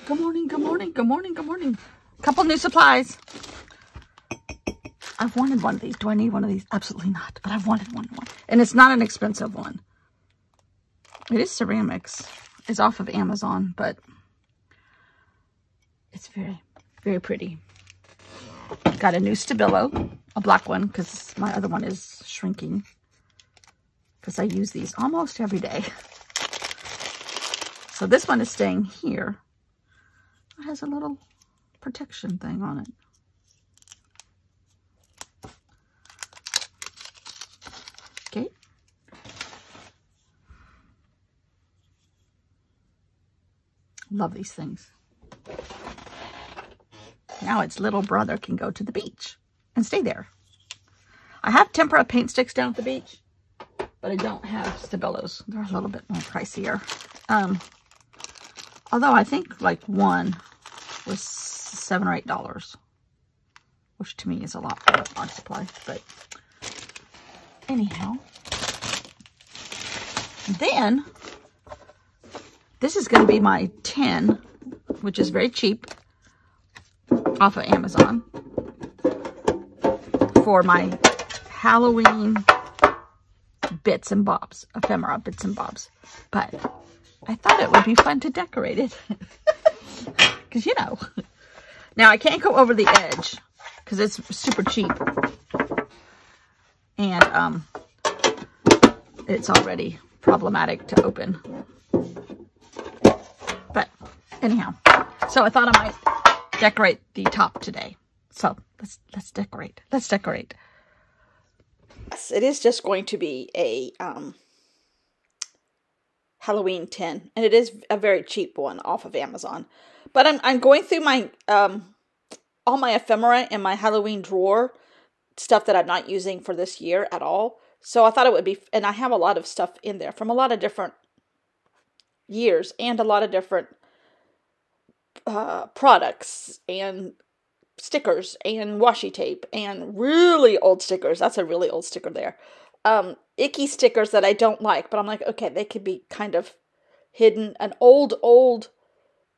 Good morning, good morning, good morning, good morning. Couple new supplies. I've wanted one of these. Do I need one of these? Absolutely not, but I've wanted one. And it's not an expensive one. It is ceramics. It's off of Amazon, but it's very, very pretty. Got a new Stabilo, a black one, because my other one is shrinking. Because I use these almost every day. So this one is staying here. It has a little protection thing on it. Okay. Love these things. Now its little brother can go to the beach and stay there. I have tempera paint sticks down at the beach, but I don't have Stabilos. They're a little bit more pricier. Although I think like one was $7 or $8, which to me is a lot for art supply. But anyhow, then this is going to be my tin, which is very cheap, off of Amazon, for my Halloween bits and bobs, ephemera bits and bobs. But I thought it would be fun to decorate it. Because, you know. Now, I can't go over the edge because it's super cheap. And it's already problematic to open. But anyhow, so I thought I might decorate the top today. So let's decorate. Let's decorate. Yes, it is just going to be a Halloween tin, and it is a very cheap one off of Amazon. But I'm going through my all my ephemera in my Halloween drawer, stuff that I'm not using for this year at all. So I thought it would be, and I have a lot of stuff in there from a lot of different years and a lot of different products and stickers and washi tape and really old stickers. That's a really old sticker there. Icky stickers that I don't like, but I'm like, okay, they could be kind of hidden. An old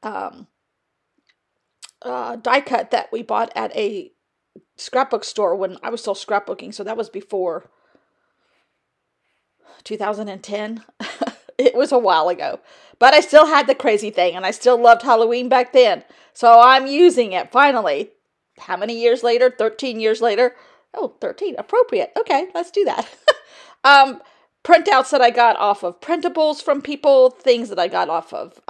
die cut that we bought at a scrapbook store when I was still scrapbooking, so that was before 2010. It was a while ago, but I still had the crazy thing, and I still loved Halloween back then, so I'm using it finally. How many years later? 13 years later. Oh, 13, appropriate. Okay, let's do that. Printouts that I got off of printables from people, things that I got off of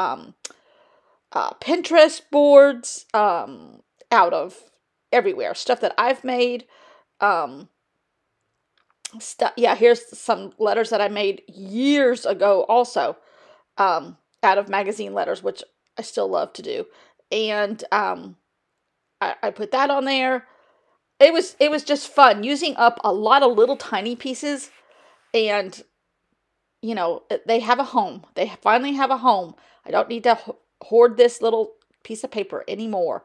Pinterest boards, out of everywhere, stuff that I've made. Yeah, here's some letters that I made years ago also, out of magazine letters, which I still love to do. And I put that on there. It was just fun using up a lot of little tiny pieces, and you know, they have a home. They finally have a home. I don't need to hoard this little piece of paper anymore.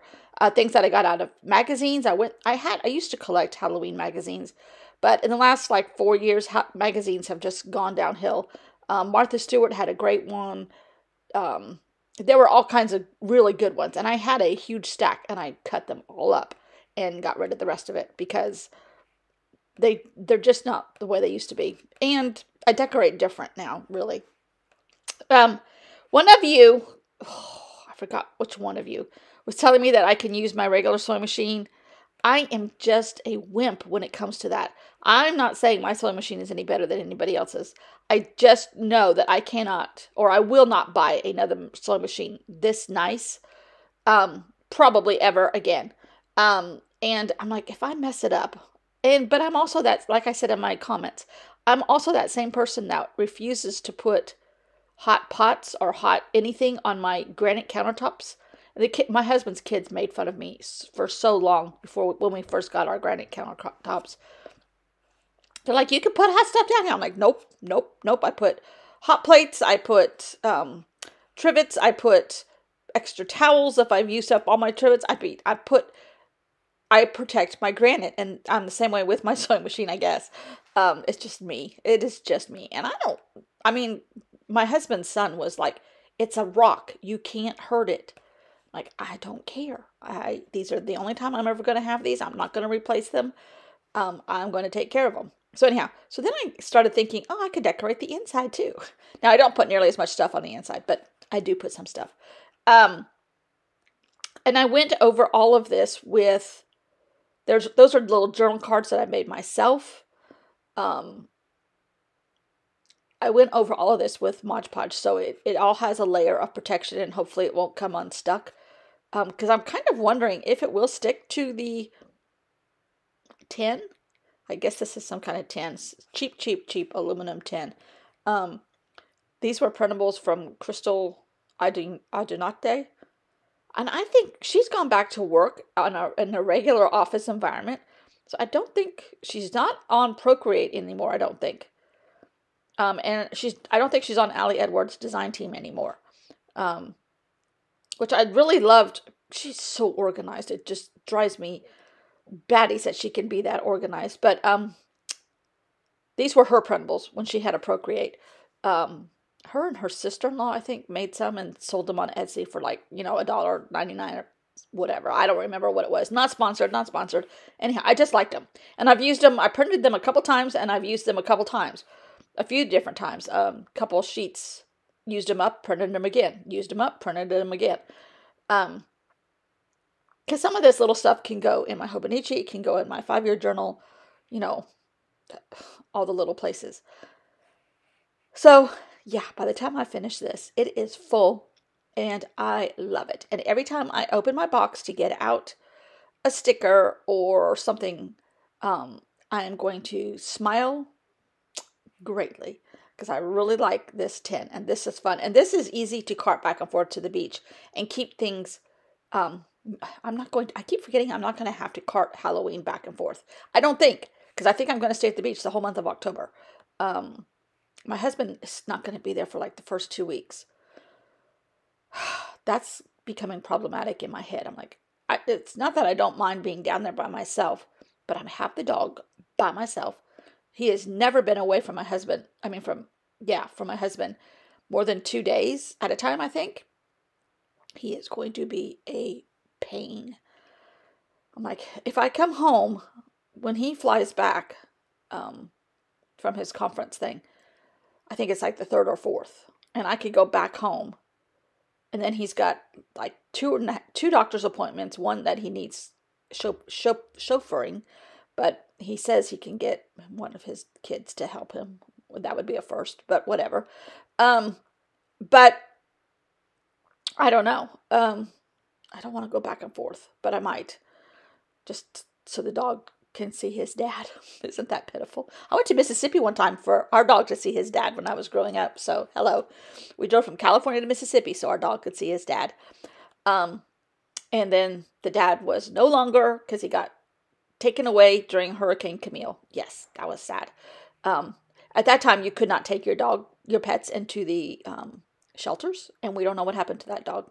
Things that I got out of magazines. I used to collect Halloween magazines, but in the last like 4 years, magazines have just gone downhill. Martha Stewart had a great one. There were all kinds of really good ones, and I had a huge stack, and I cut them all up and got rid of the rest of it because they're just not the way they used to be. And I decorate different now, really. One of you, I forgot which one of you, was telling me that I can use my regular sewing machine. I am just a wimp when it comes to that. I'm not saying my sewing machine is any better than anybody else's. I just know that I cannot, or I will not buy another sewing machine this nice, probably ever again. And I'm like, if I mess it up, but I'm also that, like I said in my comments, I'm also that same person that refuses to put hot pots or hot anything on my granite countertops. My husband's kids made fun of me for so long when we first got our granite countertops. They're like, you can put hot stuff down here. I'm like, nope, nope, nope. I put hot plates. I put trivets. I put extra towels if I've used up all my trivets. I protect my granite, and I'm the same way with my sewing machine, I guess. It's just me. It is just me. And my husband's son was like, it's a rock. You can't hurt it. Like, I don't care. These are the only time I'm ever going to have these. I'm not going to replace them. I'm going to take care of them. So anyhow, so then I started thinking, oh, I could decorate the inside too. Now, I don't put nearly as much stuff on the inside, but I do put some stuff. And I went over all of this with, those are little journal cards that I made myself. I went over all of this with Mod Podge, so it all has a layer of protection, and hopefully it won't come unstuck. Because I'm kind of wondering if it will stick to the tin. I guess this is some kind of tin. Cheap aluminum tin. These were printables from Crystal Adunate. And I think she's gone back to work in a regular office environment. So I don't think she's not on Procreate anymore, I don't think. And I don't think she's on Ali Edwards' design team anymore. Which I really loved. She's so organized. It just drives me batty that she can be that organized. But these were her printables when she had a Procreate. Her and her sister-in-law, I think, made some and sold them on Etsy for like, $1.99 or whatever. I don't remember what it was. Not sponsored. Anyhow, I just liked them. And I've used them. I printed them a couple times, and I've used them a couple times. A few different times. Couple sheets. Used them up, printed them again. Used them up, printed them again. Because some of this little stuff can go in my Hobonichi. It can go in my 5-year journal. All the little places. So, yeah, by the time I finish this, it is full, and I love it. And every time I open my box to get out a sticker or something, I am going to smile greatly because I really like this tin, and this is fun. And this is easy to cart back and forth to the beach and keep things, I keep forgetting I'm not going to have to cart Halloween back and forth. I don't think, because I think I'm going to stay at the beach the whole month of October. My husband is not going to be there for like the first 2 weeks. That's becoming problematic in my head. I'm like, it's not that I don't mind being down there by myself, but I'm half the dog by myself. He has never been away from my husband. From my husband more than 2 days at a time, I think. He is going to be a pain. I'm like, if I come home when he flies back from his conference thing, I think it's like the 3rd or 4th, and I could go back home, and then he's got like two doctor's appointments, one that he needs chauffeuring, but he says he can get one of his kids to help him. That would be a first, but whatever. But I don't know. I don't want to go back and forth, but I might, just so the dog can see his dad. Isn't that pitiful? I went to Mississippi one time for our dog to see his dad when I was growing up. So, hello. We drove from California to Mississippi so our dog could see his dad. And then the dad was no longer, because he got taken away during Hurricane Camille. Yes, that was sad. At that time, you could not take your pets into the shelters, and we don't know what happened to that dog.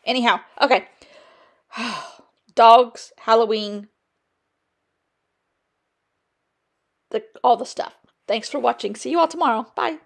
Anyhow, okay. Dogs, Halloween, all the stuff. Thanks for watching. See you all tomorrow. Bye.